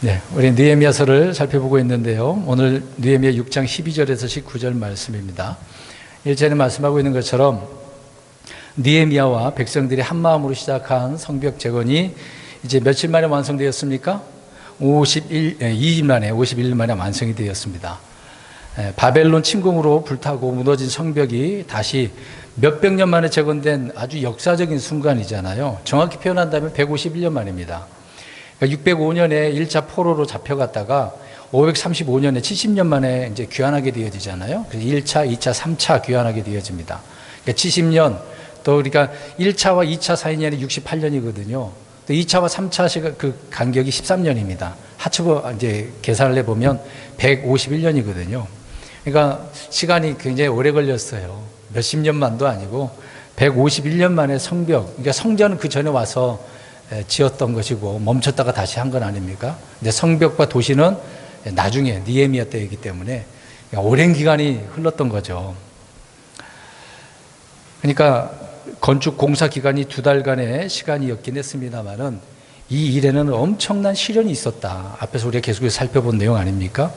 네, 우리 느헤미야서를 살펴보고 있는데요. 오늘 느헤미야 6장 12절에서 19절 말씀입니다. 1절에 말씀하고 있는 것처럼 느헤미야와 백성들이 한 마음으로 시작한 성벽 재건이 이제 며칠 만에 완성되었습니까? 20일 만에 완성이 되었습니다. 바벨론 침공으로 불타고 무너진 성벽이 다시 몇백 년 만에 재건된 아주 역사적인 순간이잖아요. 정확히 표현한다면 151년 만입니다. 605년에 1차 포로로 잡혀갔다가 535년에 70년 만에 이제 귀환하게 되어지잖아요. 그래서 1차, 2차, 3차 귀환하게 되어집니다. 그러니까 70년, 또 우리가 1차와 2차 사이년이 68년이거든요. 또 2차와 3차 그 간격이 13년입니다. 합쳐 이제 계산을 해보면 151년이거든요. 그러니까 시간이 굉장히 오래 걸렸어요. 몇십 년만도 아니고 151년 만에 성벽, 그러니까 성전은 그 전에 와서 지었던 것이고 멈췄다가 다시 한 건 아닙니까? 근데 성벽과 도시는 나중에 느헤미야 때이기 때문에 오랜 기간이 흘렀던 거죠. 그러니까 건축 공사 기간이 2달간의 시간이었긴 했습니다만은 이 일에는 엄청난 시련이 있었다. 앞에서 우리가 계속해서 살펴본 내용 아닙니까?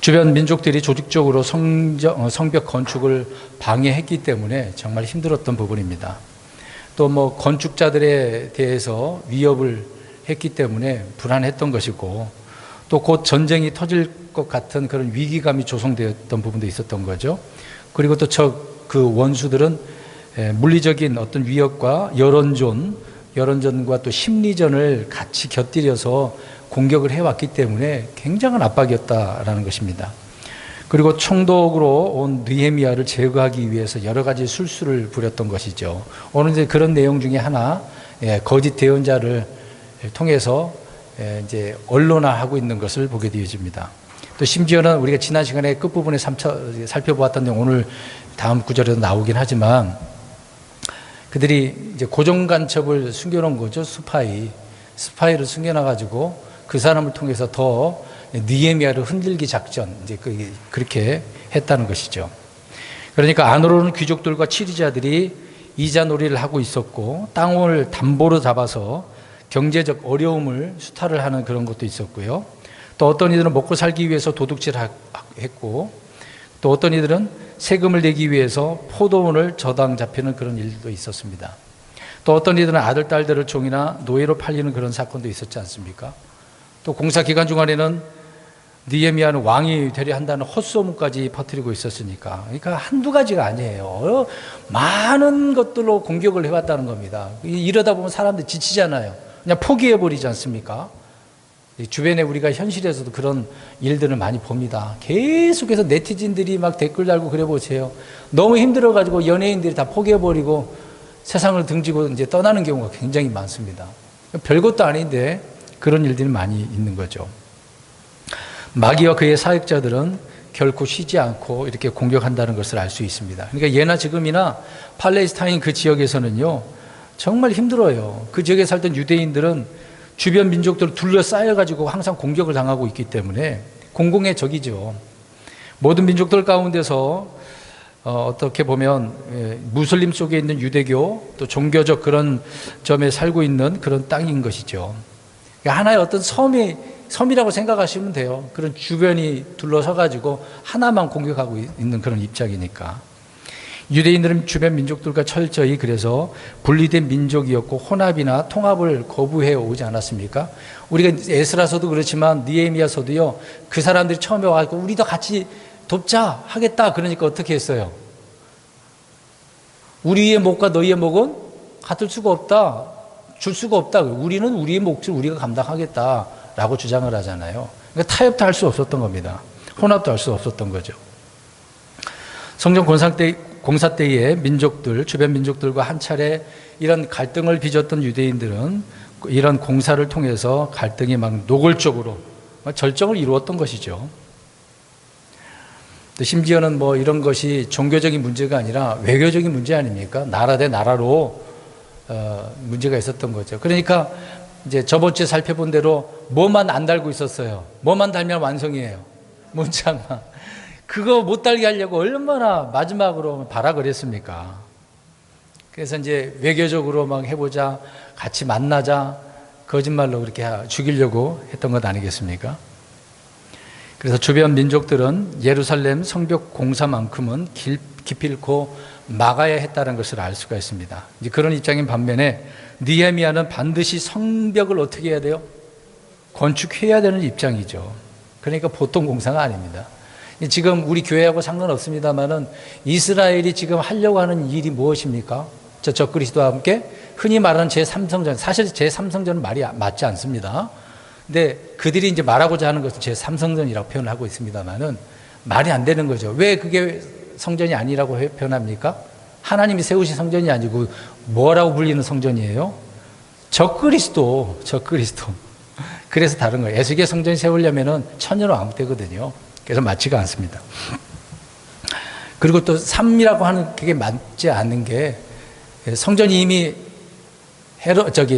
주변 민족들이 조직적으로 성벽 건축을 방해했기 때문에 정말 힘들었던 부분입니다. 또 뭐 건축자들에 대해서 위협을 했기 때문에 불안했던 것이고, 또 곧 전쟁이 터질 것 같은 그런 위기감이 조성되었던 부분도 있었던 거죠. 그리고 또 그 원수들은 물리적인 어떤 위협과 여론전과 또 심리전을 같이 곁들여서 공격을 해왔기 때문에 굉장한 압박이었다라는 것입니다. 그리고 총독으로 온 느헤미야를 제거하기 위해서 여러 가지 술수를 부렸던 것이죠. 오늘 이제 그런 내용 중에 하나, 거짓 대언자를 통해서 이제 언론화하고 있는 것을 보게 되어집니다. 또 심지어는 우리가 지난 시간에 끝부분에 살펴보았던 내용, 오늘 다음 구절에도 나오긴 하지만 그들이 이제 고정 간첩을 숨겨놓은 거죠. 스파이를 숨겨놔가지고 그 사람을 통해서 더 느헤미야를 흔들기 작전, 이제 그렇게 했다는 것이죠. 그러니까 안으로는 귀족들과 치리자들이 이자놀이를 하고 있었고, 땅을 담보로 잡아서 경제적 어려움을 수탈을 하는 그런 것도 있었고요. 또 어떤 이들은 먹고 살기 위해서 도둑질을 했고, 또 어떤 이들은 세금을 내기 위해서 포도원을 저당 잡히는 그런 일도 있었습니다. 또 어떤 이들은 아들, 딸들을 종이나 노예로 팔리는 그런 사건도 있었지 않습니까? 또 공사 기간 중간에는 느헤미야는 왕이 되려 한다는 헛소문까지 퍼뜨리고 있었으니까, 그러니까 한두 가지가 아니에요. 많은 것들로 공격을 해왔다는 겁니다. 이러다 보면 사람들 지치잖아요. 그냥 포기해버리지 않습니까? 주변에 우리가 현실에서도 그런 일들을 많이 봅니다. 계속해서 네티즌들이 막 댓글 달고 그래 보세요. 너무 힘들어가지고 연예인들이 다 포기해버리고 세상을 등지고 이제 떠나는 경우가 굉장히 많습니다. 별것도 아닌데 그런 일들이 많이 있는 거죠. 마귀와 그의 사역자들은 결코 쉬지 않고 이렇게 공격한다는 것을 알 수 있습니다. 그러니까 예나 지금이나 팔레스타인 그 지역에서는요, 정말 힘들어요. 그 지역에 살던 유대인들은 주변 민족들을 둘러싸여가지고 항상 공격을 당하고 있기 때문에 공공의 적이죠. 모든 민족들 가운데서 어떻게 보면 무슬림 속에 있는 유대교, 또 종교적 그런 점에 살고 있는 그런 땅인 것이죠. 하나의 어떤 섬이라고 생각하시면 돼요. 그런 주변이 둘러서가지고 하나만 공격하고 있는 그런 입장이니까. 유대인들은 주변 민족들과 철저히 그래서 분리된 민족이었고 혼합이나 통합을 거부해 오지 않았습니까? 우리가 에스라서도 그렇지만 느헤미야서도요, 그 사람들이 처음에 와서 우리도 같이 돕자 하겠다 그러니까 어떻게 했어요? 우리의 목과 너희의 목은 같을 수가 없다, 줄 수가 없다. 우리는 우리의 몫을 우리가 감당하겠다라고 주장을 하잖아요. 그러니까 타협도 할 수 없었던 겁니다. 혼합도 할 수 없었던 거죠. 성전 공사 때에 주변 민족들과 한 차례 이런 갈등을 빚었던 유대인들은 이런 공사를 통해서 갈등이 막 노골적으로 절정을 이루었던 것이죠. 심지어는 뭐 이런 것이 종교적인 문제가 아니라 외교적인 문제 아닙니까? 나라 대 나라로 문제가 있었던 거죠. 그러니까 이제 저번 주에 살펴본 대로 뭐만 안 달고 있었어요. 뭐만 달면 완성이에요. 문짝만. 그거 못 달게 하려고 얼마나 마지막으로 발악을 했습니까? 그래서 이제 외교적으로 막 해보자, 같이 만나자, 거짓말로 그렇게 죽이려고 했던 것 아니겠습니까? 그래서 주변 민족들은 예루살렘 성벽 공사만큼은 기필코 막아야 했다는 것을 알 수가 있습니다. 이제 그런 입장인 반면에 느헤미야는 반드시 성벽을 어떻게 해야 돼요? 건축해야 되는 입장이죠. 그러니까 보통 공사가 아닙니다. 지금 우리 교회하고 상관없습니다만은 이스라엘이 지금 하려고 하는 일이 무엇입니까? 적그리스도와 함께 흔히 말하는 제3성전, 사실 제3성전은 말이 맞지 않습니다. 근데 그들이 이제 말하고자 하는 것은 제3성전이라고 표현을 하고 있습니다만은 말이 안 되는 거죠. 왜 그게 성전이 아니라고 표현합니까? 하나님이 세우신 성전이 아니고 뭐라고 불리는 성전이에요? 적그리스도. 그래서 다른 거예요. 에스겔 성전이 세우려면은 천년왕때거든요. 그래서 맞지가 않습니다. 그리고 또 3이라고 하는 그게 맞지 않는 게 성전이 이미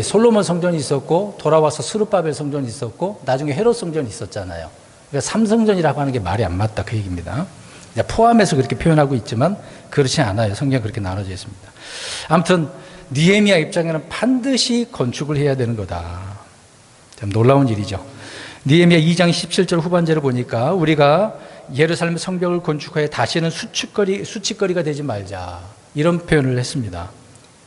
솔로몬 성전이 있었고 돌아와서 스룹바벨 성전이 있었고 나중에 헤롯 성전이 있었잖아요. 그러니까 3성전이라고 하는 게 말이 안 맞다 그 얘기입니다. 포함해서 그렇게 표현하고 있지만 그렇지 않아요. 성경은 그렇게 나눠져 있습니다. 아무튼 느헤미야 입장에는 반드시 건축을 해야 되는 거다. 참 놀라운 일이죠. 느헤미야 2장 17절 후반절을 보니까 우리가 예루살렘 성벽을 건축하여 다시는 수치거리가 되지 말자 이런 표현을 했습니다.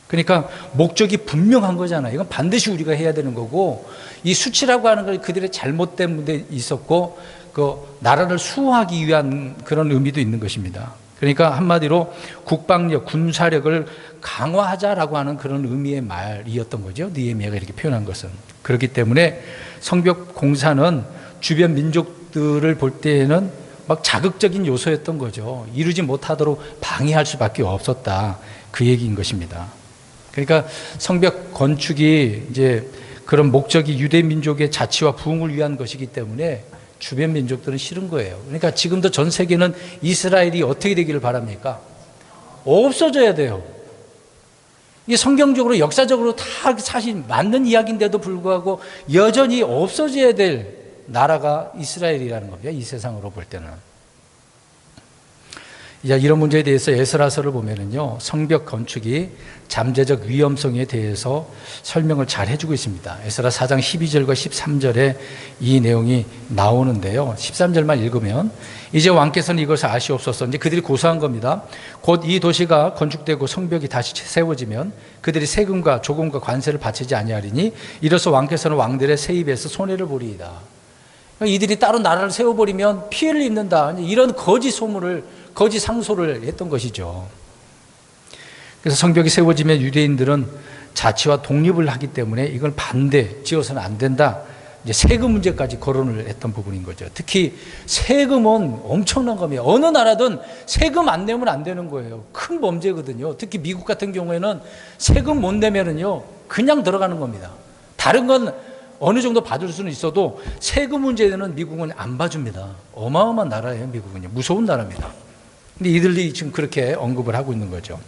그러니까 목적이 분명한 거잖아요. 이건 반드시 우리가 해야 되는 거고 이 수치라고 하는 건 그들의 잘못된 문제 있었고 그 나라를 수호하기 위한 그런 의미도 있는 것입니다. 그러니까 한마디로 국방력, 군사력을 강화하자라고 하는 그런 의미의 말이었던 거죠. 느헤미야가 이렇게 표현한 것은. 그렇기 때문에 성벽 공사는 주변 민족들을 볼 때에는 막 자극적인 요소였던 거죠. 이루지 못하도록 방해할 수밖에 없었다. 그 얘기인 것입니다. 그러니까 성벽 건축이 이제 그런 목적이 유대 민족의 자치와 부흥을 위한 것이기 때문에 주변 민족들은 싫은 거예요. 그러니까 지금도 전 세계는 이스라엘이 어떻게 되기를 바랍니까? 없어져야 돼요. 이게 성경적으로 역사적으로 다 사실 맞는 이야기인데도 불구하고 여전히 없어져야 될 나라가 이스라엘이라는 겁니다. 이 세상으로 볼 때는. 이런 문제에 대해서 에스라서를 보면은요, 성벽 건축이 잠재적 위험성에 대해서 설명을 잘 해주고 있습니다. 에스라 4장 12절과 13절에 이 내용이 나오는데요. 13절만 읽으면 이제 왕께서는 이것을 아시옵소서. 이제 그들이 고소한 겁니다. 곧 이 도시가 건축되고 성벽이 다시 세워지면 그들이 세금과 조금과 관세를 바치지 아니하리니 이로써 왕께서는 왕들의 세입에서 손해를 보리이다. 이들이 따로 나라를 세워버리면 피해를 입는다. 이런 거짓 소문을 거짓 상소를 했던 것이죠. 그래서 성벽이 세워지면 유대인들은 자치와 독립을 하기 때문에 이걸 지어서는 안 된다. 이제 세금 문제까지 거론을 했던 부분인 거죠. 특히 세금은 엄청난 겁니다. 어느 나라든 세금 안 내면 안 되는 거예요. 큰 범죄거든요. 특히 미국 같은 경우에는 세금 못 내면은요, 그냥 들어가는 겁니다. 다른 건 어느 정도 받을 수는 있어도 세금 문제는 미국은 안 봐줍니다. 어마어마한 나라예요, 미국은요. 무서운 나라입니다. 근데 이들이 지금 그렇게 언급을 하고 있는 거죠.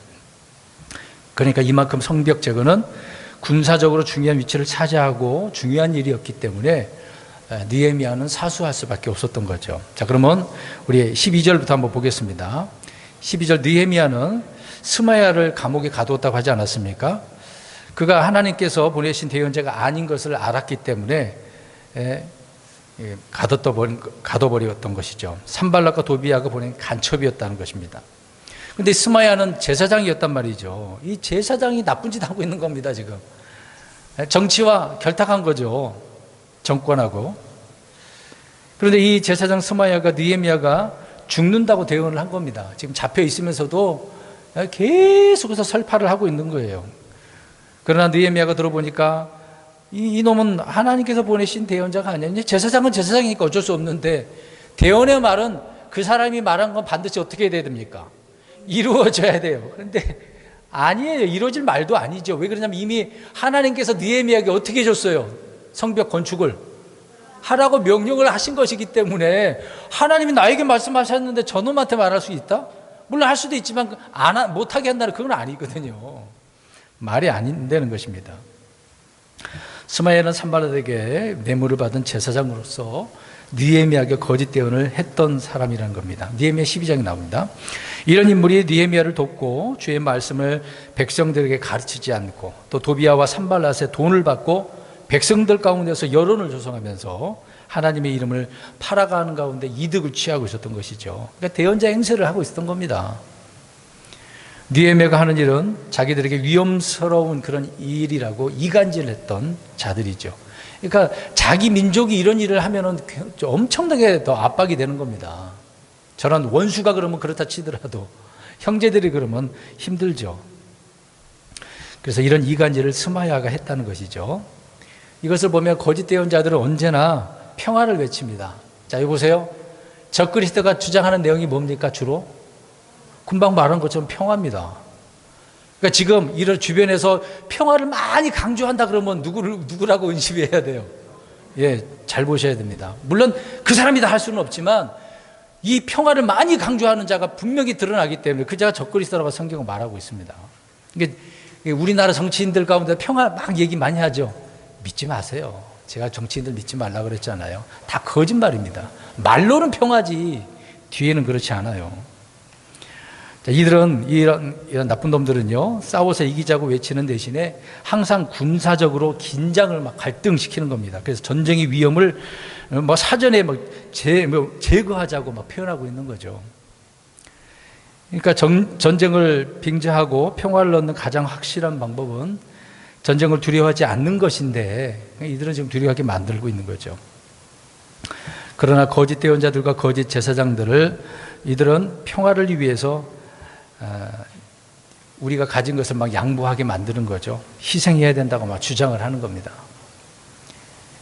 그러니까 이만큼 성벽 제거는 군사적으로 중요한 위치를 차지하고 중요한 일이었기 때문에 느헤미야는 사수할 수밖에 없었던 거죠. 자, 그러면 우리 12절부터 한번 보겠습니다. 12절 느헤미야는 스마야를 감옥에 가두었다고 하지 않았습니까? 그가 하나님께서 보내신 대언자가 아닌 것을 알았기 때문에 가둬버렸던 것이죠. 산발락과 도비아가 보낸 간첩이었다는 것입니다. 그런데 스마야는 제사장이었단 말이죠. 이 제사장이 나쁜 짓 하고 있는 겁니다, 지금. 정치와 결탁한 거죠. 정권하고. 그런데 이 제사장 스마야가 느헤미야가 죽는다고 대언을 한 겁니다. 지금 잡혀 있으면서도 계속해서 설파를 하고 있는 거예요. 그러나 느헤미야가 들어보니까 이놈은 하나님께서 보내신 대언자가 아니냐. 제사장은 제사장이니까 어쩔 수 없는데 대언의 말은 그 사람이 말한 건 반드시 어떻게 해야 됩니까? 이루어져야 돼요. 그런데 아니에요. 이루어질 말도 아니죠. 왜 그러냐면 이미 하나님께서 느헤미야에게 어떻게 해줬어요? 성벽 건축을 하라고 명령을 하신 것이기 때문에 하나님이 나에게 말씀하셨는데 저놈한테 말할 수 있다? 물론 할 수도 있지만 못하게 한다는 그건 아니거든요. 말이 안 되는 것입니다. 스마야는 산발락에게 뇌물을 받은 제사장으로서 느헤미야에게 거짓 대언을 했던 사람이라는 겁니다. 느헤미야 12장에 나옵니다. 이런 인물이 느헤미야를 돕고 주의 말씀을 백성들에게 가르치지 않고 또 도비아와 산발락의 돈을 받고 백성들 가운데서 여론을 조성하면서 하나님의 이름을 팔아가는 가운데 이득을 취하고 있었던 것이죠. 그러니까 대언자 행세를 하고 있었던 겁니다. 느헤미야가 하는 일은 자기들에게 위험스러운 그런 일이라고 이간질을 했던 자들이죠. 그러니까 자기 민족이 이런 일을 하면은 엄청나게 더 압박이 되는 겁니다. 저런 원수가 그러면 그렇다 치더라도 형제들이 그러면 힘들죠. 그래서 이런 이간질을 스마야가 했다는 것이죠. 이것을 보면 거짓 대언자들은 언제나 평화를 외칩니다. 자, 여기 보세요. 적그리스도가 주장하는 내용이 뭡니까? 주로 금방 말한 것처럼 평화입니다. 그러니까 지금 이런 주변에서 평화를 많이 강조한다 그러면 누구라고 의심해야 돼요? 예, 잘 보셔야 됩니다. 물론 그 사람이다 할 수는 없지만 이 평화를 많이 강조하는 자가 분명히 드러나기 때문에 그 자가 적그리스도라고 성경은 말하고 있습니다. 이게 우리나라 정치인들 가운데 평화 막 얘기 많이 하죠. 믿지 마세요. 제가 정치인들 믿지 말라 그랬잖아요. 다 거짓말입니다. 말로는 평화지 뒤에는 그렇지 않아요. 자, 이런 나쁜 놈들은요, 싸워서 이기자고 외치는 대신에 항상 군사적으로 긴장을 막 갈등시키는 겁니다. 그래서 전쟁의 위험을 뭐 사전에 제거하자고 막 표현하고 있는 거죠. 그러니까 전쟁을 빙자하고 평화를 얻는 가장 확실한 방법은 전쟁을 두려워하지 않는 것인데 이들은 지금 두려워하게 만들고 있는 거죠. 그러나 거짓 대언자들과 거짓 제사장들을 이들은 평화를 위해서 우리가 가진 것을 막 양보하게 만드는 거죠. 희생해야 된다고 막 주장을 하는 겁니다.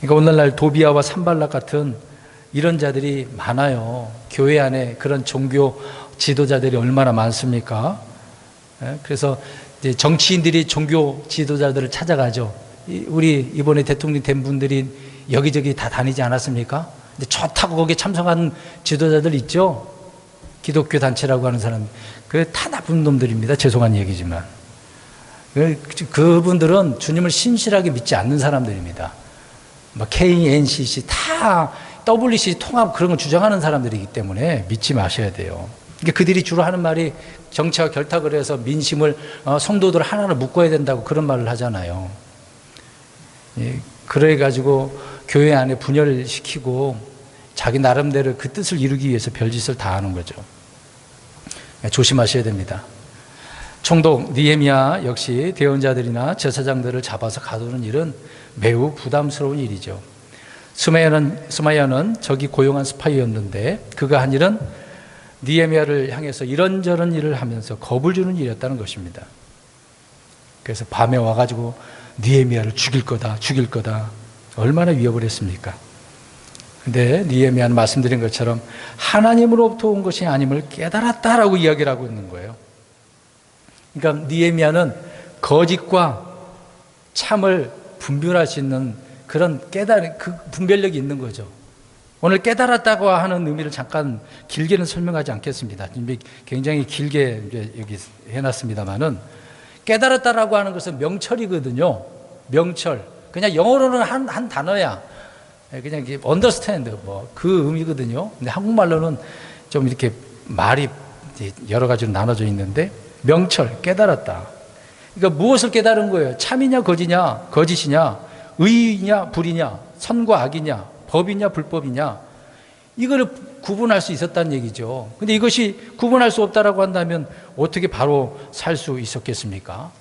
그러니까 오늘날 도비아와 산발락 같은 이런 자들이 많아요. 교회 안에 그런 종교 지도자들이 얼마나 많습니까? 그래서 이제 정치인들이 종교 지도자들을 찾아가죠. 우리 이번에 대통령 된 분들이 여기저기 다 다니지 않았습니까? 근데 좋다고 거기에 참석한 지도자들 있죠? 기독교 단체라고 하는 사람, 그 다 나쁜 놈들입니다. 죄송한 얘기지만. 그분들은 주님을 신실하게 믿지 않는 사람들입니다. 뭐 KNCC 다 WC 통합 그런 걸 주장하는 사람들이기 때문에 믿지 마셔야 돼요. 그러니까 그들이 주로 하는 말이 정치와 결탁을 해서 민심을 성도들 하나로 묶어야 된다고 그런 말을 하잖아요. 예, 그래가지고 교회 안에 분열을 시키고 자기 나름대로 그 뜻을 이루기 위해서 별짓을 다 하는 거죠. 조심하셔야 됩니다. 총독 느헤미야 역시 대언자들이나 제사장들을 잡아서 가두는 일은 매우 부담스러운 일이죠. 스마야는 적이 고용한 스파이였는데 그가 한 일은 느헤미야를 향해서 이런저런 일을 하면서 겁을 주는 일이었다는 것입니다. 그래서 밤에 와가지고 느헤미야를 죽일 거다. 얼마나 위협을 했습니까? 근데 느헤미야는 말씀드린 것처럼 하나님으로부터 온 것이 아님을 깨달았다라고 이야기를 하고 있는 거예요. 그러니까 느헤미야는 거짓과 참을 분별할 수 있는 그런 그 분별력이 있는 거죠. 오늘 깨달았다고 하는 의미를 잠깐 길게는 설명하지 않겠습니다. 굉장히 길게 이제 여기 해놨습니다만은 깨달았다라고 하는 것은 명철이거든요. 명철. 그냥 영어로는 한 단어야. 그냥 understand 그 의미거든요. 근데 한국말로는 좀 이렇게 말이 여러 가지로 나눠져 있는데 명철, 깨달았다. 그러니까 무엇을 깨달은 거예요? 참이냐 거짓이냐, 의냐 불이냐, 선과 악이냐, 법이냐 불법이냐, 이거를 구분할 수 있었다는 얘기죠. 근데 이것이 구분할 수 없다라고 한다면 어떻게 바로 살 수 있었겠습니까?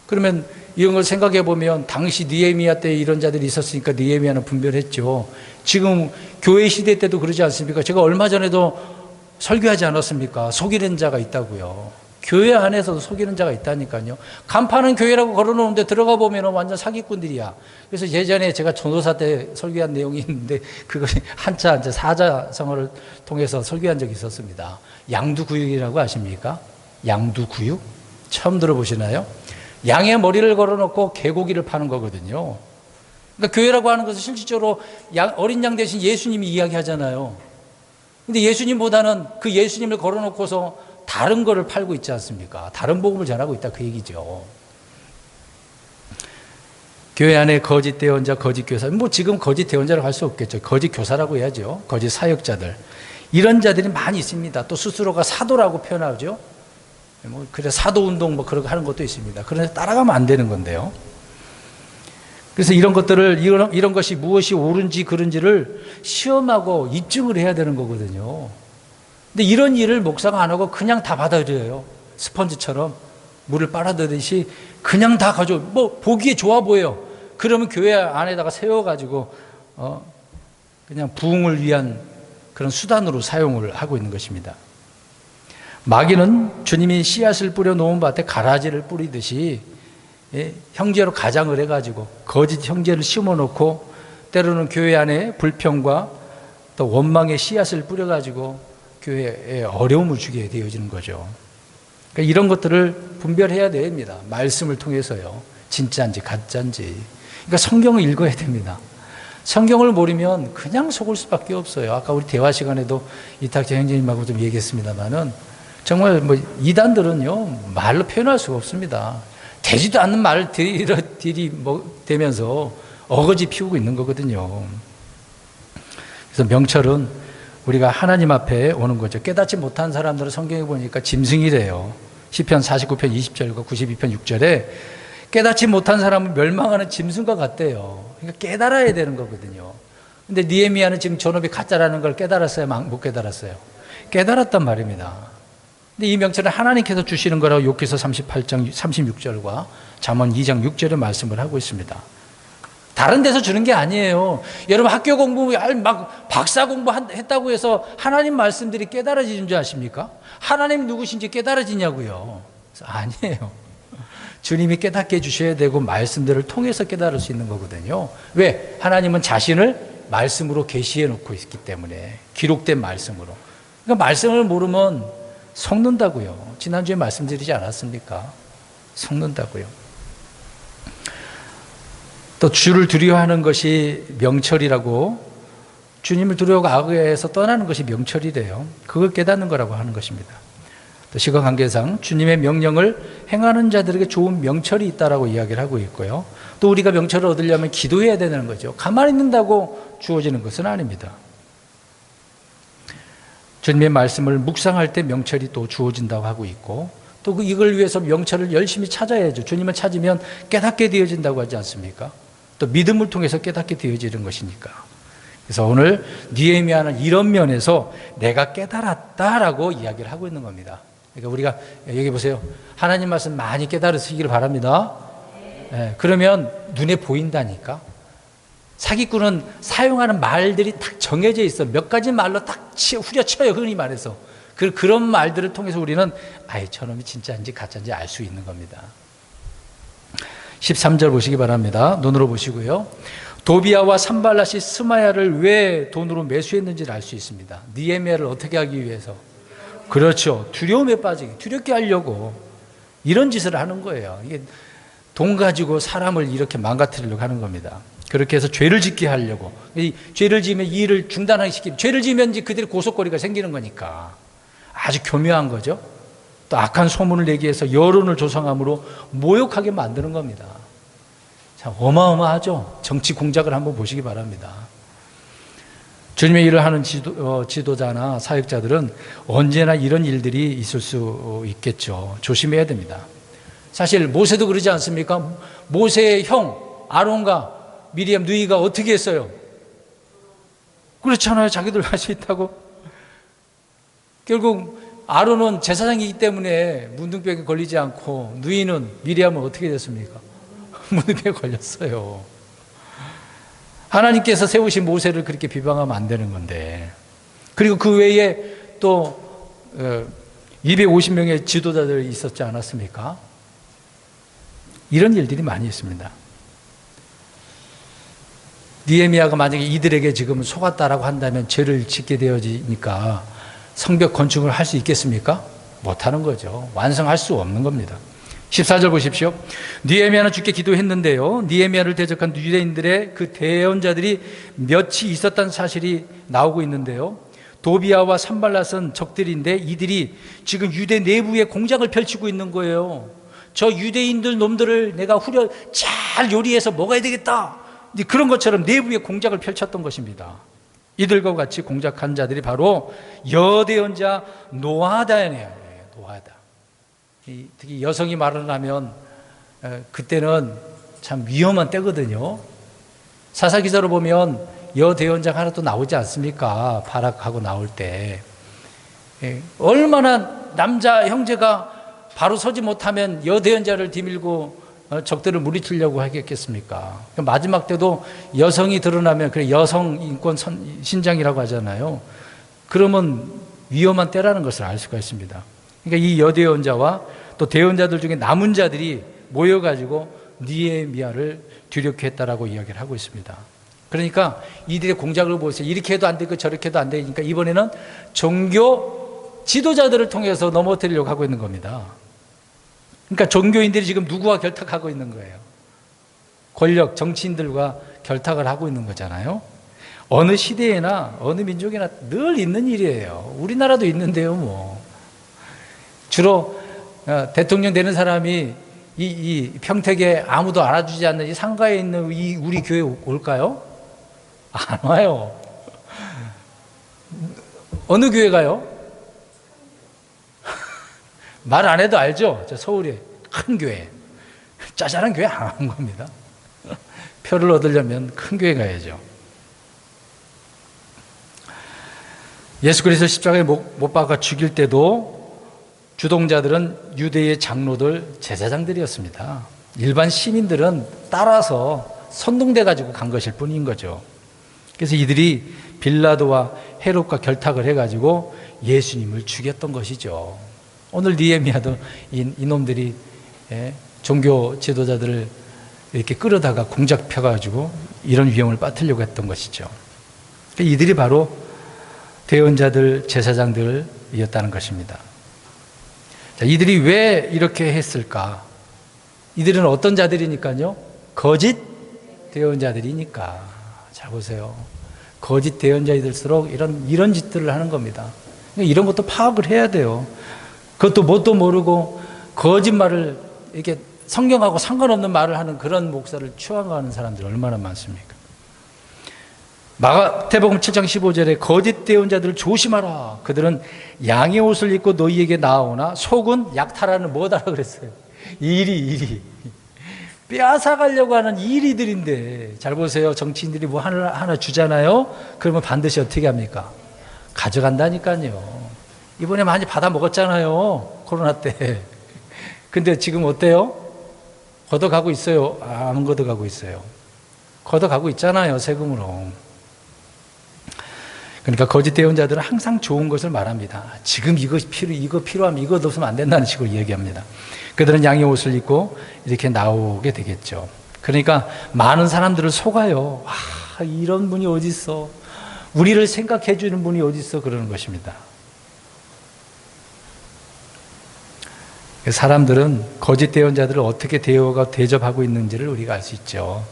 그러면 이런 걸 생각해 보면 당시 느헤미야 때 이런 자들이 있었으니까 느헤미야는 분별했죠. 지금 교회 시대 때도 그러지 않습니까? 제가 얼마 전에도 설교하지 않았습니까? 속이는 자가 있다고요. 교회 안에서도 속이는 자가 있다니까요. 간판은 교회라고 걸어놓는데 들어가 보면 완전 사기꾼들이야. 그래서 예전에 제가 전도사 때 설교한 내용이 있는데 그것이 한자 이제 사자성어를 통해서 설교한 적이 있었습니다. 양두구육이라고 아십니까? 양두구육? 처음 들어보시나요? 양의 머리를 걸어놓고 개고기를 파는 거거든요. 그러니까 교회라고 하는 것은 실질적으로 어린 양 대신 예수님이 이야기하잖아요. 근데 예수님보다는 그 예수님을 걸어놓고서 다른 거를 팔고 있지 않습니까? 다른 복음을 전하고 있다 그 얘기죠. 교회 안에 거짓 대언자, 거짓 교사, 지금 거짓 대언자라고 할 수 없겠죠. 거짓 교사라고 해야죠. 거짓 사역자들. 이런 자들이 많이 있습니다. 또 스스로가 사도라고 표현하죠. 그래 사도 운동 그런 거 하는 것도 있습니다. 그런데 따라가면 안 되는 건데요. 그래서 이런 것들을, 이런 것이 무엇이 옳은지 그른지를 시험하고 입증을 해야 되는 거거든요. 근데 이런 일을 목사가 안 하고 그냥 다 받아들여요. 스펀지처럼 물을 빨아들이듯이 그냥 다 가져. 뭐 보기에 좋아 보여요. 그러면 교회 안에다가 세워가지고 그냥 부흥을 위한 그런 수단으로 사용을 하고 있는 것입니다. 마귀는 주님이 씨앗을 뿌려 놓은 밭에 가라지를 뿌리듯이 형제로 가장을 해가지고 거짓 형제를 심어놓고 때로는 교회 안에 불평과 또 원망의 씨앗을 뿌려가지고 교회에 어려움을 주게 되어지는 거죠. 그러니까 이런 것들을 분별해야 됩니다. 말씀을 통해서요. 진짜인지 가짜인지. 그러니까 성경을 읽어야 됩니다. 성경을 모르면 그냥 속을 수밖에 없어요. 아까 우리 대화 시간에도 이탁재 형제님하고 좀 얘기했습니다만은 정말 뭐 이단들은요 말로 표현할 수가 없습니다. 되지도 않는 말을 들이대면서 어거지 피우고 있는 거거든요. 그래서 명철은 우리가 하나님 앞에 오는 거죠. 깨닫지 못한 사람들은 성경에 보니까 짐승이래요. 시편 49편 20절과 92편 6절에 깨닫지 못한 사람은 멸망하는 짐승과 같대요. 그러니까 깨달아야 되는 거거든요. 근데 느헤미야는 지금 전업이 가짜라는 걸 깨달았어요? 못 깨달았어요? 깨달았단 말입니다. 근데 이 명철은 하나님께서 주시는 거라고 욥기서 38장 36절과 잠언 2장 6절의 말씀을 하고 있습니다. 다른 데서 주는 게 아니에요. 여러분 학교 공부 막 박사 공부했다고 해서 하나님 말씀들이 깨달아지는 줄 아십니까? 하나님 누구신지 깨달아지냐고요. 아니에요. 주님이 깨닫게 해주셔야 되고 말씀들을 통해서 깨달을 수 있는 거거든요. 왜? 하나님은 자신을 말씀으로 계시해 놓고 있기 때문에, 기록된 말씀으로. 그러니까 말씀을 모르면 속는다고요. 지난주에 말씀드리지 않았습니까? 속는다고요. 또 주를 두려워하는 것이 명철이라고, 주님을 두려워하고 악에서 떠나는 것이 명철이래요. 그걸 깨닫는 거라고 하는 것입니다. 또 시각 관계상 주님의 명령을 행하는 자들에게 좋은 명철이 있다라고 이야기를 하고 있고요. 또 우리가 명철을 얻으려면 기도해야 되는 거죠. 가만히 있는다고 주어지는 것은 아닙니다. 주님의 말씀을 묵상할 때 명철이 또 주어진다고 하고 있고, 또 이걸 위해서 명철을 열심히 찾아야죠. 주님을 찾으면 깨닫게 되어진다고 하지 않습니까? 또 믿음을 통해서 깨닫게 되어지는 것이니까. 그래서 오늘 느헤미야는 이런 면에서 내가 깨달았다라고 이야기를 하고 있는 겁니다. 그러니까 우리가 여기 보세요. 하나님 말씀 많이 깨달으시기를 바랍니다. 네, 그러면 눈에 보인다니까. 사기꾼은 사용하는 말들이 딱 정해져 있어. 몇 가지 말로 딱 후려쳐요. 흔히 말해서. 그런 말들을 통해서 우리는 저놈이 진짜인지 가짜인지 알 수 있는 겁니다. 13절 보시기 바랍니다. 눈으로 보시고요. 도비야와 산발랏이 스마야를 왜 돈으로 매수했는지를 알 수 있습니다. 느헤미야를 어떻게 하기 위해서? 그렇죠. 두려움에 빠지게, 두렵게 하려고 이런 짓을 하는 거예요. 이게 돈 가지고 사람을 이렇게 망가뜨리려고 하는 겁니다. 그렇게 해서 죄를 짓게 하려고. 이 죄를 지으면 이 일을 중단하게 시키고, 죄를 지으면 이제 그들의 고속거리가 생기는 거니까 아주 교묘한 거죠. 또 악한 소문을 내기 위해서 여론을 조성함으로 모욕하게 만드는 겁니다. 참 어마어마하죠. 정치 공작을 한번 보시기 바랍니다. 주님의 일을 하는 지도자나 사역자들은 언제나 이런 일들이 있을 수 있겠죠. 조심해야 됩니다. 사실 모세도 그러지 않습니까? 모세의 형 아론과 미리암 누이가 어떻게 했어요? 그렇잖아요. 자기들 할 수 있다고. 결국 아론은 제사장이기 때문에 문둥병에 걸리지 않고, 누이는 미리암은 어떻게 됐습니까? 문둥병에 걸렸어요. 하나님께서 세우신 모세를 그렇게 비방하면 안 되는 건데. 그리고 그 외에 또 250명의 지도자들이 있었지 않았습니까? 이런 일들이 많이 있습니다. 느헤미야가 만약에 이들에게 지금 속았다라고 한다면 죄를 짓게 되어지니까 성벽 건축을 할 수 있겠습니까? 못하는 거죠. 완성할 수 없는 겁니다. 14절 보십시오. 느헤미야는 주께 기도했는데요. 느헤미야를 대적한 유대인들의 그 대언자들이 몇이 있었다는 사실이 나오고 있는데요. 도비야와 산발랏은 적들인데 이들이 지금 유대 내부에 공작을 펼치고 있는 거예요. 저 유대인들 놈들을 내가 잘 요리해서 먹어야 되겠다. 그런 것처럼 내부에 공작을 펼쳤던 것입니다. 이들과 같이 공작한 자들이 바로 여대언자 노아다예요. 노아다. 특히 여성이 말을 하면 그때는 참 위험한 때거든요. 사사기사로 보면 여대원장 하나 또 나오지 않습니까? 발악하고 나올 때. 얼마나 남자 형제가 바로 서지 못하면 여대원자를 뒤밀고 적들을 물리치려고 하겠습니까? 마지막 때도 여성이 드러나면, 그래, 여성 인권 신장이라고 하잖아요. 그러면 위험한 때라는 것을 알 수가 있습니다. 그러니까 이 여대원자와 또 대원자들 중에 남은 자들이 모여가지고 느헤미야를 두렵게 했다라고 이야기를 하고 있습니다. 그러니까 이들의 공작을 보세요. 이렇게 해도 안 되고 저렇게 해도 안 되니까 이번에는 종교 지도자들을 통해서 넘어뜨리려고 하고 있는 겁니다. 그러니까 종교인들이 지금 누구와 결탁하고 있는 거예요? 권력, 정치인들과 결탁을 하고 있는 거잖아요. 어느 시대에나 어느 민족이나 늘 있는 일이에요. 우리나라도 있는데요, 뭐. 주로 대통령 되는 사람이 이 평택에 아무도 알아주지 않는 이 상가에 있는 이 우리 교회 올까요? 안 와요. 어느 교회 가요? 말 안 해도 알죠? 저 서울에 큰 교회. 짜잘한 교회 안 온 겁니다. 표를 얻으려면 큰 교회 가야죠. 예수 그리스도 십자가에 못 박아 죽일 때도 주동자들은 유대의 장로들, 제사장들이었습니다. 일반 시민들은 따라서 선동돼 가지고 간 것일 뿐인 거죠. 그래서 이들이 빌라도와 헤롯과 결탁을 해가지고 예수님을 죽였던 것이죠. 오늘 느헤미야도 이놈들이 종교 지도자들을 이렇게 끌어다가 공작 펴가지고 이런 위험을 빠뜨리려고 했던 것이죠. 이들이 바로 대언자들, 제사장들이었다는 것입니다. 자, 이들이 왜 이렇게 했을까? 이들은 어떤 자들이니까요? 거짓 대언자들이니까. 자, 보세요. 거짓 대언자들일수록 이런 짓들을 하는 겁니다. 이런 것도 파악을 해야 돼요. 그것도 뭣도 모르고 거짓말을 이렇게 성경하고 상관없는 말을 하는 그런 목사를 추앙하는 사람들이 얼마나 많습니까? 마태복음 7장 15절에 거짓 대언자들을 조심하라. 그들은 양의 옷을 입고 너희에게 나아오나 속은 약탈하는 뭐다라 그랬어요. 이리 빼앗아가려고 하는 이리들인데, 잘 보세요. 정치인들이 뭐 하나 주잖아요. 그러면 반드시 어떻게 합니까? 가져간다니까요. 이번에 많이 받아 먹었잖아요. 코로나 때. 근데 지금 어때요? 걷어가고 있어요? 안 걷어가고 있어요. 걷어가고 있잖아요. 세금으로. 그러니까 거짓 대언자들은 항상 좋은 것을 말합니다. 지금 이거 필요하면 이거 없으면 안 된다는 식으로 얘기합니다. 그들은 양의 옷을 입고 이렇게 나오게 되겠죠. 그러니까 많은 사람들을 속아요. 이런 분이 어디 있어? 우리를 생각해 주는 분이 어디 있어? 그러는 것입니다. 사람들은 거짓 대언자들을 어떻게 대접하고 있는지를 우리가 알 수 있죠.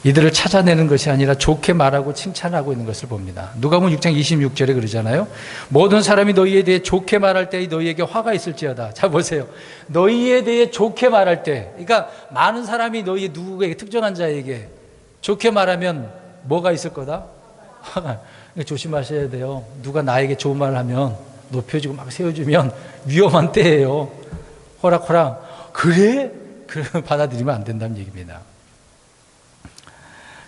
이들을 찾아내는 것이 아니라 좋게 말하고 칭찬하고 있는 것을 봅니다. 누가복음 6장 26절에 그러잖아요. 모든 사람이 너희에 대해 좋게 말할 때 너희에게 화가 있을지어다. 자, 보세요. 너희에 대해 좋게 말할 때, 그러니까 많은 사람이 너희 누구에게 특정한 자에게 좋게 말하면 뭐가 있을 거다? 화가. 그러니까 조심하셔야 돼요. 누가 나에게 좋은 말을 하면 높여주고 막 세워주면 위험한 때예요. 호락호락. 그래? 그러면 받아들이면 안 된다는 얘기입니다.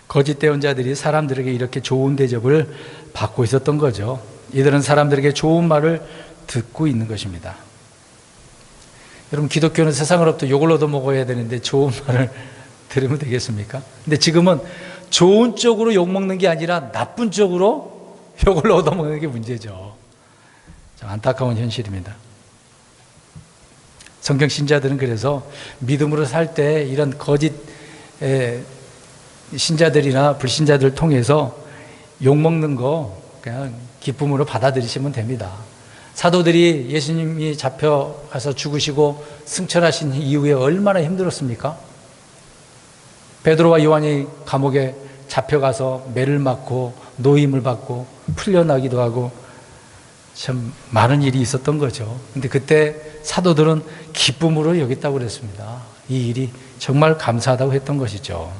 거짓 대언자들이 사람들에게 이렇게 좋은 대접을 받고 있었던 거죠. 이들은 사람들에게 좋은 말을 듣고 있는 것입니다. 여러분, 기독교는 세상으로부터 욕을 얻어먹어야 되는데 좋은 말을 들으면 되겠습니까? 근데 지금은 좋은 쪽으로 욕먹는 게 아니라 나쁜 쪽으로 욕을 얻어먹는 게 문제죠. 참 안타까운 현실입니다. 성경 신자들은 그래서 믿음으로 살 때 이런 거짓 신자들이나 불신자들을 통해서 욕먹는 거 그냥 기쁨으로 받아들이시면 됩니다. 사도들이 예수님이 잡혀가서 죽으시고 승천하신 이후에 얼마나 힘들었습니까? 베드로와 요한이 감옥에 잡혀가서 매를 맞고 노임을 받고 풀려나기도 하고 참 많은 일이 있었던 거죠. 근데 그때 사도들은 기쁨으로 여겼다고 그랬습니다. 이 일이 정말 감사하다고 했던 것이죠.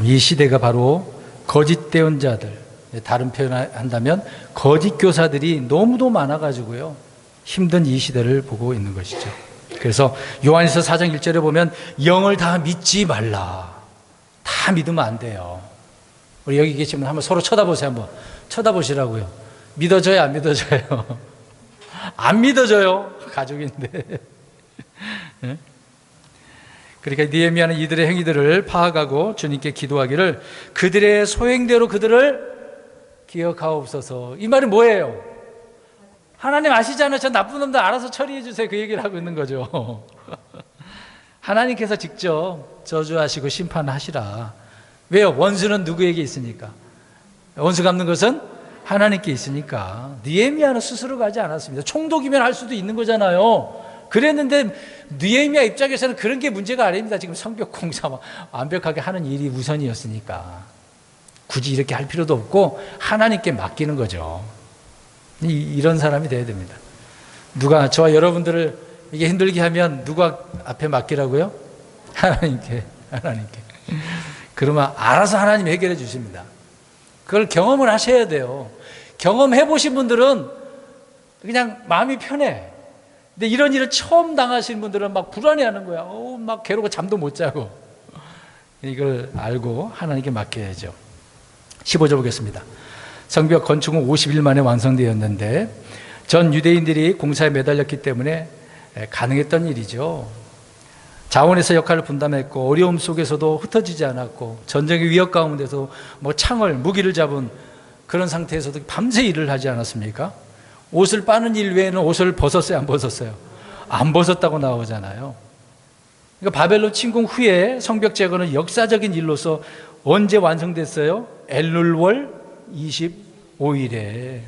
이 시대가 바로 거짓 대언자들, 다른 표현을 한다면 거짓 교사들이 너무도 많아가지고요 힘든 이 시대를 보고 있는 것이죠. 그래서 요한일서 4장 1절에 보면 영을 다 믿지 말라. 다 믿으면 안 돼요. 우리 여기 계시면 한번 서로 쳐다보세요. 한번 쳐다보시라고요. 믿어져요, 안 믿어져요? 안 믿어져요. 가족인데. 그러니까 느헤미야는 이들의 행위들을 파악하고 주님께 기도하기를 그들의 소행대로 그들을 기억하옵소서. 이 말이 뭐예요? 하나님 아시잖아요. 저 나쁜 놈들 알아서 처리해 주세요. 그 얘기를 하고 있는 거죠. 하나님께서 직접 저주하시고 심판하시라. 왜요? 원수는 누구에게 있으니까? 원수 갚는 것은 하나님께 있으니까. 느헤미야는 스스로 가지 않았습니다. 총독이면 할 수도 있는 거잖아요. 그랬는데 느헤미야 입장에서는 그런 게 문제가 아닙니다. 지금 성벽 공사 완벽하게 하는 일이 우선이었으니까 굳이 이렇게 할 필요도 없고 하나님께 맡기는 거죠. 이런 사람이 돼야 됩니다. 누가 저와 여러분들을 이게 힘들게 하면 누가 앞에 맡기라고요? 하나님께. 그러면 알아서 하나님이 해결해 주십니다. 그걸 경험을 하셔야 돼요. 경험해 보신 분들은 그냥 마음이 편해. 근데 이런 일을 처음 당하신 분들은 막 불안해하는 거야. 막 괴로워 잠도 못 자고. 이걸 알고 하나님께 맡겨야죠. 15절 보겠습니다. 성벽 건축은 50일 만에 완성되었는데 전 유대인들이 공사에 매달렸기 때문에 가능했던 일이죠. 자원에서 역할을 분담했고 어려움 속에서도 흩어지지 않았고 전쟁의 위협 가운데서 뭐 창을 무기를 잡은 그런 상태에서도 밤새 일을 하지 않았습니까? 옷을 빠는 일 외에는 옷을 벗었어요, 안 벗었어요? 안 벗었다고 나오잖아요. 그러니까 바벨론 침공 후에 성벽 제거는 역사적인 일로서 언제 완성됐어요? 엘룰월 25일에.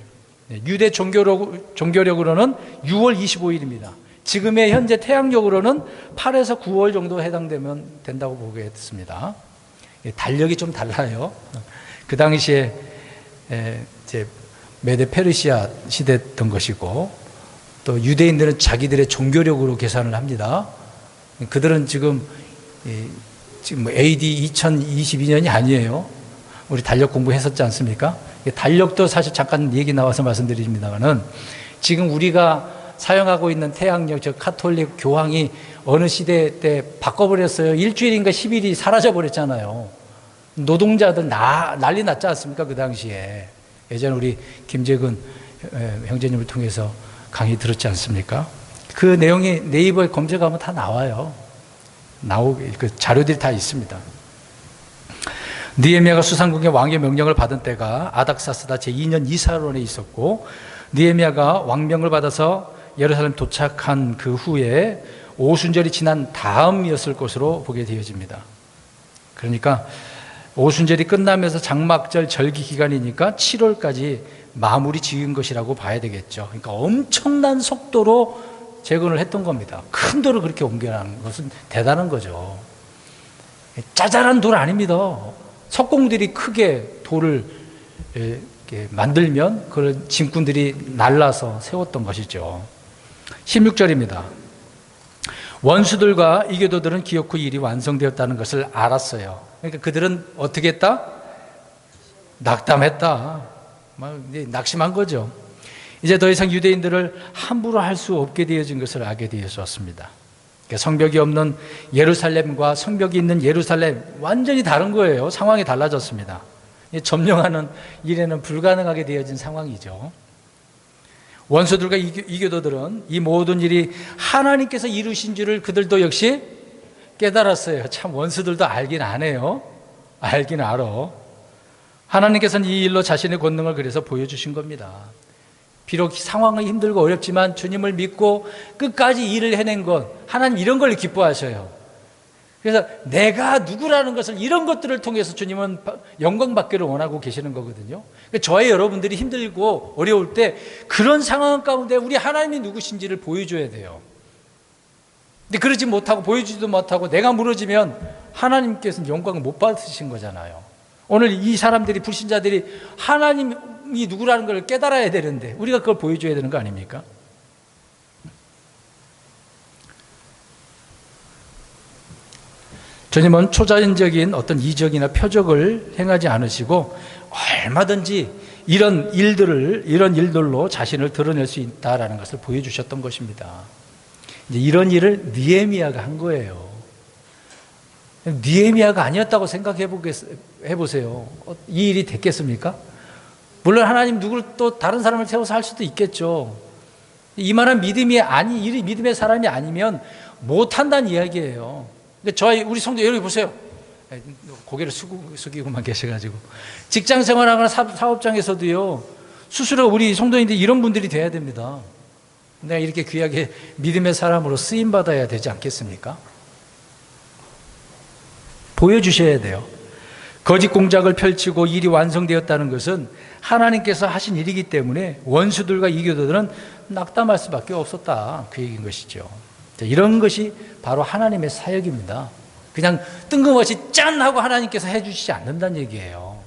유대 종교력으로는 6월 25일입니다. 지금의 현재 태양력으로는 8에서 9월 정도 해당되면 된다고 보겠습니다. 달력이 좀 달라요. 그 당시에 이제 메데 페르시아 시대였던 것이고 또 유대인들은 자기들의 종교력으로 계산을 합니다. 그들은 지금 AD 2022년이 아니에요. 우리 달력 공부했었지 않습니까? 달력도 사실 잠깐 얘기 나와서 말씀드립니다만은 지금 우리가 사용하고 있는 태양력, 즉 카톨릭 교황이 어느 시대 때 바꿔버렸어요. 일주일인가 10일이 사라져버렸잖아요. 노동자들 난리 났지 않습니까? 그 당시에. 예전에 우리 김재근 형제님을 통해서 강의 들었지 않습니까? 그 내용이 네이버에 검색하면 다 나와요. 그 자료들이 다 있습니다. 느헤미야가 수상국의 왕의 명령을 받은 때가 아닥사스다 제2년 이사론에 있었고 느헤미야가 왕명을 받아서 예루살렘 도착한 그 후에 오순절이 지난 다음이었을 것으로 보게 되어집니다. 그러니까 오순절이 끝나면서 장막절 절기 기간이니까 7월까지 마무리 지은 것이라고 봐야 되겠죠. 그러니까 엄청난 속도로 재건을 했던 겁니다. 큰 돌을 그렇게 옮겨나는 것은 대단한 거죠. 짜잘한 돌 아닙니다. 석공들이 크게 돌을 만들면 그런 짐꾼들이 날라서 세웠던 것이죠. 16절입니다. 원수들과 이교도들은 기어코 일이 완성되었다는 것을 알았어요. 그러니까 그들은 어떻게 했다? 낙담했다. 낙심한 거죠. 이제 더 이상 유대인들을 함부로 할 수 없게 되어진 것을 알게 되었습니다. 성벽이 없는 예루살렘과 성벽이 있는 예루살렘 완전히 다른 거예요. 상황이 달라졌습니다. 점령하는 일에는 불가능하게 되어진 상황이죠. 원수들과 이교도들은 이 모든 일이 하나님께서 이루신 줄을 그들도 역시 깨달았어요. 참 원수들도 알긴 아네요. 알긴 알아. 하나님께서는 이 일로 자신의 권능을 그래서 보여주신 겁니다. 비록 상황이 힘들고 어렵지만 주님을 믿고 끝까지 일을 해낸 것, 하나님 이런 걸 기뻐하셔요. 그래서 내가 누구라는 것을 이런 것들을 통해서 주님은 영광 받기를 원하고 계시는 거거든요. 저의 여러분들이 힘들고 어려울 때 그런 상황 가운데 우리 하나님이 누구신지를 보여줘야 돼요. 근데 그러지 못하고 보여주지도 못하고 내가 무너지면 하나님께서는 영광을 못 받으신 거잖아요. 오늘 이 사람들이 불신자들이 하나님이 누구라는 걸 깨달아야 되는데 우리가 그걸 보여줘야 되는 거 아닙니까? 주님은 초자연적인 어떤 이적이나 표적을 행하지 않으시고 얼마든지 이런 일들로 자신을 드러낼 수 있다라는 것을 보여주셨던 것입니다. 이제 이런 일을 느헤미야가 한 거예요. 느헤미야가 아니었다고 생각해 보세요. 이 일이 됐겠습니까? 물론 하나님 누구를 또 다른 사람을 세워서 할 수도 있겠죠. 이만한 믿음의 사람이 아니면 못한다는 이야기예요. 근데 우리 성도 여러분 보세요. 고개를 숙이고만 계셔가지고. 직장 생활하거나 사업장에서도요, 스스로 우리 성도인들 이런 분들이 돼야 됩니다. 내가 이렇게 귀하게 믿음의 사람으로 쓰임받아야 되지 않겠습니까? 보여주셔야 돼요. 거짓 공작을 펼치고 일이 완성되었다는 것은 하나님께서 하신 일이기 때문에 원수들과 이교도들은 낙담할 수밖에 없었다. 그 얘기인 것이죠. 이런 것이 바로 하나님의 사역입니다. 그냥 뜬금없이 짠 하고 하나님께서 해주시지 않는다는 얘기예요.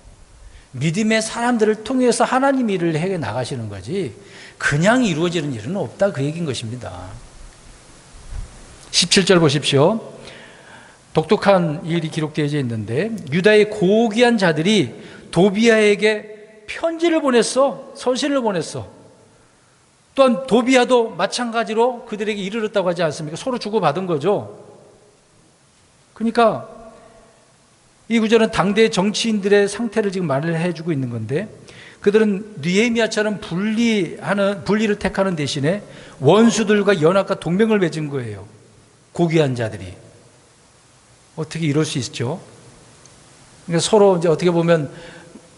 믿음의 사람들을 통해서 하나님 일을 해 나가시는 거지 그냥 이루어지는 일은 없다. 그 얘기인 것입니다. 17절 보십시오. 독특한 일이 기록되어 있는데 유다의 고귀한 자들이 도비아에게 편지를 보냈어. 서신을 보냈어. 또한 도비아도 마찬가지로 그들에게 이르렀다고 하지 않습니까? 서로 주고받은 거죠. 그러니까 이 구절은 당대 정치인들의 상태를 지금 말을 해주고 있는 건데 그들은 느헤미야처럼 분리를 택하는 대신에 원수들과 연합과 동맹을 맺은 거예요. 고귀한 자들이. 어떻게 이럴 수 있죠? 그러니까 서로 이제 어떻게 보면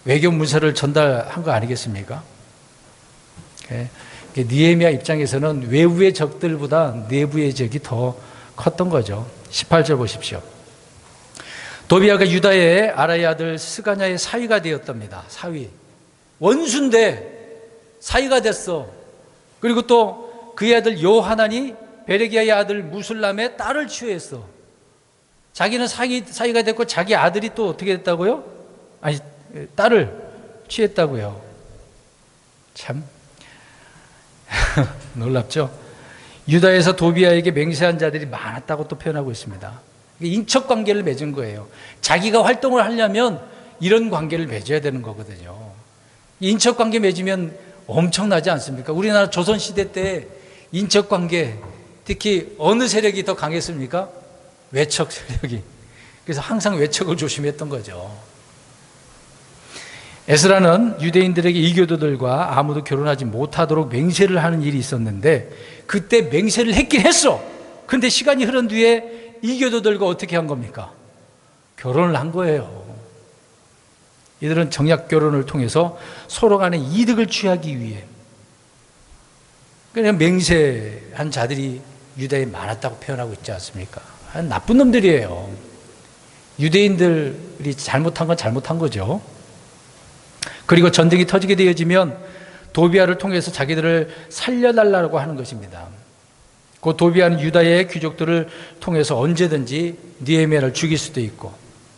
외교 문서를 전달한 거 아니겠습니까? 느헤미야 입장에서는 외부의 적들보다 내부의 적이 더 컸던 거죠. 18절 보십시오. 도비아가 유다의 아라의 아들 스가냐의 사위가 되었답니다. 사위. 원수인데 사위가 됐어. 그리고 또 그의 아들 요하난이 베레기야의 아들 무술람의 딸을 취했어. 자기는 사위가 됐고 자기 아들이 또 어떻게 됐다고요? 아니, 딸을 취했다고요. 참 놀랍죠? 유다에서 도비아에게 맹세한 자들이 많았다고 또 표현하고 있습니다. 인척 관계를 맺은 거예요. 자기가 활동을 하려면 이런 관계를 맺어야 되는 거거든요. 인척 관계 맺으면 엄청나지 않습니까? 우리나라 조선시대 때 인척 관계, 특히 어느 세력이 더 강했습니까? 외척 세력이. 그래서 항상 외척을 조심했던 거죠. 에스라는 유대인들에게 이교도들과 아무도 결혼하지 못하도록 맹세를 하는 일이 있었는데 그때 맹세를 했긴 했어. 근데 시간이 흐른 뒤에 이교도들과 어떻게 한 겁니까? 결혼을 한 거예요. 이들은 정약 결혼을 통해서 서로 간에 이득을 취하기 위해 그냥 맹세한 자들이 유다에 많았다고 표현하고 있지 않습니까? 나쁜 놈들이에요. 유대인들이 잘못한 건 잘못한 거죠. 그리고 전쟁이 터지게 되어지면 도비아를 통해서 자기들을 살려달라고 하는 것입니다. 그 도비아는 유다의 귀족들을 통해서 언제든지 느헤미야를 죽일 수도 있고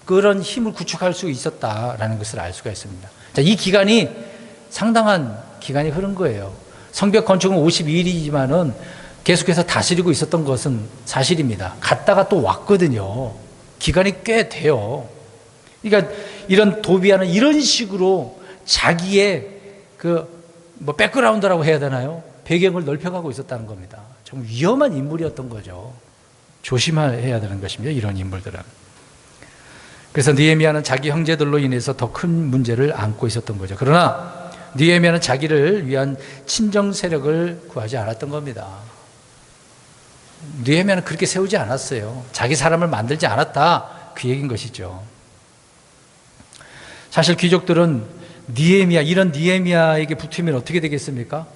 그런 힘을 구축할 수 있었다라는 것을 알 수가 있습니다. 자, 이 기간이 상당한 기간이 흐른 거예요. 성벽 건축은 52일이지만은 계속해서 다스리고 있었던 것은 사실입니다. 갔다가 또 왔거든요. 기간이 꽤 돼요. 그러니까 이런 도비아는 이런 식으로 자기의 백그라운드라고 해야 되나요? 배경을 넓혀가고 있었다는 겁니다. 좀 위험한 인물이었던 거죠. 조심해야 되는 것입니다. 이런 인물들은. 그래서 느헤미야는 자기 형제들로 인해서 더 큰 문제를 안고 있었던 거죠. 그러나 느헤미야는 자기를 위한 친정 세력을 구하지 않았던 겁니다. 느헤미야는 그렇게 세우지 않았어요. 자기 사람을 만들지 않았다. 그 얘기인 것이죠. 사실 귀족들은 이런 느헤미야에게 붙으면 어떻게 되겠습니까?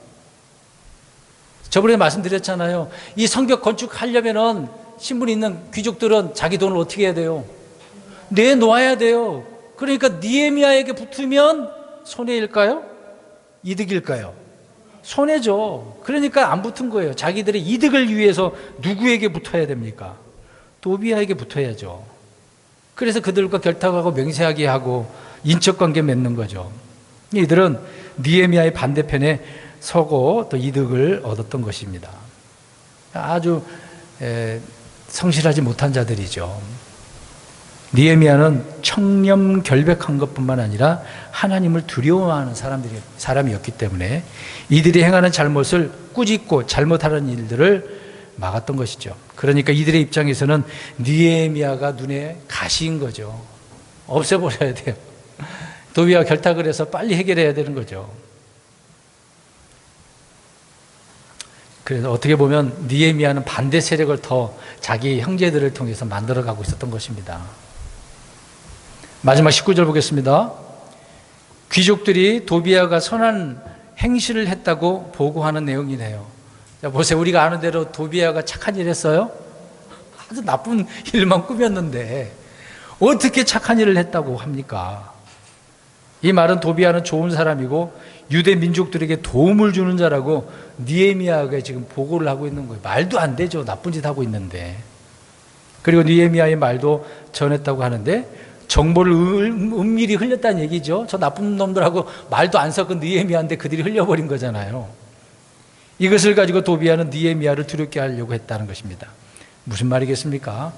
저번에 말씀드렸잖아요. 이 성벽 건축하려면은 신분 있는 귀족들은 자기 돈을 어떻게 해야 돼요? 내놓아야 돼요. 그러니까 느헤미야에게 붙으면 손해일까요? 이득일까요? 손해죠. 그러니까 안 붙은 거예요. 자기들의 이득을 위해서 누구에게 붙어야 됩니까? 도비아에게 붙어야죠. 그래서 그들과 결탁하고 맹세하게 하고 인척관계 맺는 거죠. 이들은 느헤미야의 반대편에 서고 또 이득을 얻었던 것입니다. 아주 성실하지 못한 자들이죠. 느헤미야는 청렴결백한 것뿐만 아니라 하나님을 두려워하는 사람이었기 때문에 이들이 행하는 잘못을 꾸짖고 잘못하는 일들을 막았던 것이죠. 그러니까 이들의 입장에서는 느헤미야가 눈에 가시인 거죠. 없애버려야 돼요. 도비와 결탁을 해서 빨리 해결해야 되는 거죠. 그래서 어떻게 보면 느헤미야는 반대 세력을 더 자기 형제들을 통해서 만들어가고 있었던 것입니다. 마지막 19절 보겠습니다. 귀족들이 도비야가 선한 행실을 했다고 보고하는 내용이네요. 자, 보세요. 우리가 아는 대로 도비야가 착한 일 했어요? 아주 나쁜 일만 꾸몄는데 어떻게 착한 일을 했다고 합니까? 이 말은 도비야는 좋은 사람이고 유대 민족들에게 도움을 주는 자라고 느헤미야가 지금 보고를 하고 있는 거예요. 말도 안 되죠. 나쁜 짓 하고 있는데. 그리고 느헤미야의 말도 전했다고 하는데 정보를 은밀히 흘렸다는 얘기죠. 저 나쁜 놈들하고 말도 안 섞은 느헤미야인데 그들이 흘려버린 거잖아요. 이것을 가지고 도비야는 느헤미야를 두렵게 하려고 했다는 것입니다. 무슨 말이겠습니까?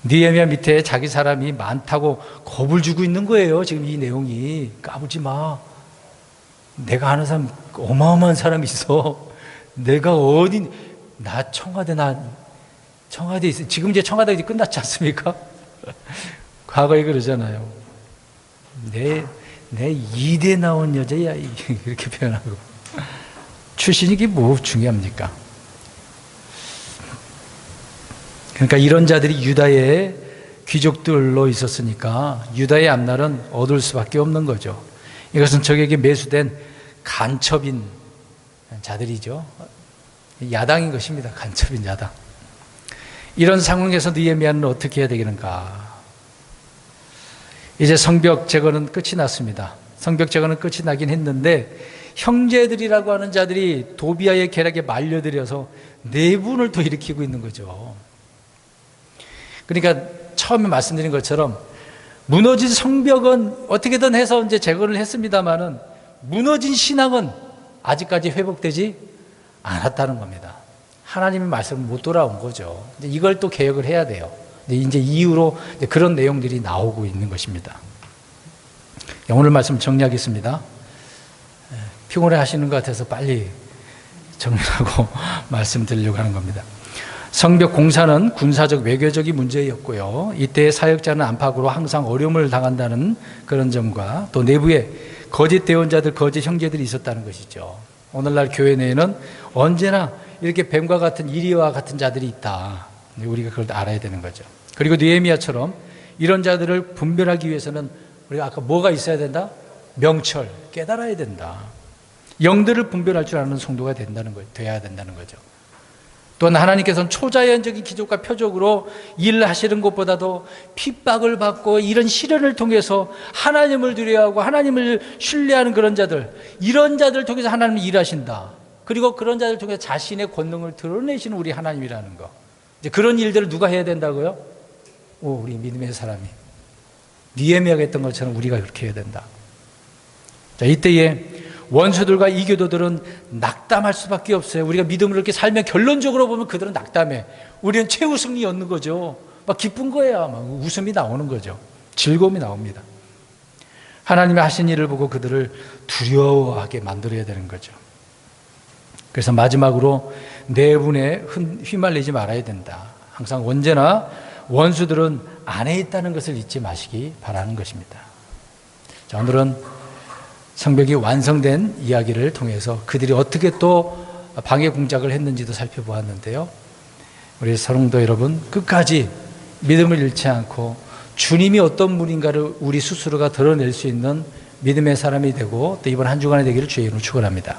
느헤미야 밑에 자기 사람이 많다고 겁을 주고 있는 거예요. 지금 이 내용이. 까불지 마. 내가 아는 사람 어마어마한 사람이 있어. 내가 어디 청와대 있어. 지금 이제 청와대 이제 끝났지 않습니까? 과거에 그러잖아요. 내 2대 나온 여자야 이렇게 표현하고. 출신이 이게 뭐 중요합니까? 그러니까 이런 자들이 유다의 귀족들로 있었으니까 유다의 앞날은 어두울 수밖에 없는 거죠. 이것은 적에게 매수된 간첩인 자들이죠. 야당인 것입니다. 간첩인 야당. 이런 상황에서 느헤미야는 어떻게 해야 되겠는가? 이제 성벽 제거는 끝이 났습니다. 성벽 제거는 끝이 나긴 했는데 형제들이라고 하는 자들이 도비야의 계략에 말려들여서 내분을 또 일으키고 있는 거죠. 그러니까 처음에 말씀드린 것처럼 무너진 성벽은 어떻게든 해서 이제 제거를 했습니다만은 무너진 신앙은 아직까지 회복되지 않았다는 겁니다. 하나님의 말씀은 못 돌아온 거죠. 이걸 또 개혁을 해야 돼요. 이제 이후로 이제 그런 내용들이 나오고 있는 것입니다. 오늘 말씀 정리하겠습니다. 피곤해 하시는 것 같아서 빨리 정리하고 말씀드리려고 하는 겁니다. 성벽 공사는 군사적 외교적인 문제였고요. 이때 사역자는 안팎으로 항상 어려움을 당한다는 그런 점과 또 내부에 거짓 대원자들, 거짓 형제들이 있었다는 것이죠. 오늘날 교회 내에는 언제나 이렇게 뱀과 같은 이리와 같은 자들이 있다. 우리가 그걸 알아야 되는 거죠. 그리고 느헤미야처럼 이런 자들을 분별하기 위해서는 우리가 아까 뭐가 있어야 된다? 명철, 깨달아야 된다. 영들을 분별할 줄 아는 성도가 돼야 된다는 거죠. 또한 하나님께서는 초자연적인 기적과 표적으로 일하시는 것보다도 핍박을 받고 이런 시련을 통해서 하나님을 두려워하고 하나님을 신뢰하는 그런 자들, 이런 자들을 통해서 하나님이 일하신다. 그리고 그런 자들을 통해서 자신의 권능을 드러내시는 우리 하나님이라는 거. 이제 그런 일들을 누가 해야 된다고요? 우리 믿음의 사람이. 느헤미야가 했던 것처럼 우리가 그렇게 해야 된다. 자, 이때에 원수들과 이교도들은 낙담할 수밖에 없어요. 우리가 믿음으로 이렇게 살면 결론적으로 보면 그들은 낙담해. 우리는 최후 승리 얻는 거죠. 막 기쁜 거야. 막 웃음이 나오는 거죠. 즐거움이 나옵니다. 하나님의 하신 일을 보고 그들을 두려워하게 만들어야 되는 거죠. 그래서 마지막으로 내분에 휘말리지 말아야 된다. 항상 언제나 원수들은 안에 있다는 것을 잊지 마시기 바라는 것입니다. 자, 오늘은 성벽이 완성된 이야기를 통해서 그들이 어떻게 또 방해 공작을 했는지도 살펴보았는데요. 우리 성도 여러분, 끝까지 믿음을 잃지 않고 주님이 어떤 분인가를 우리 스스로가 드러낼 수 있는 믿음의 사람이 되고 또 이번 한 주간이 되기를 주의 이름으로 축원합니다.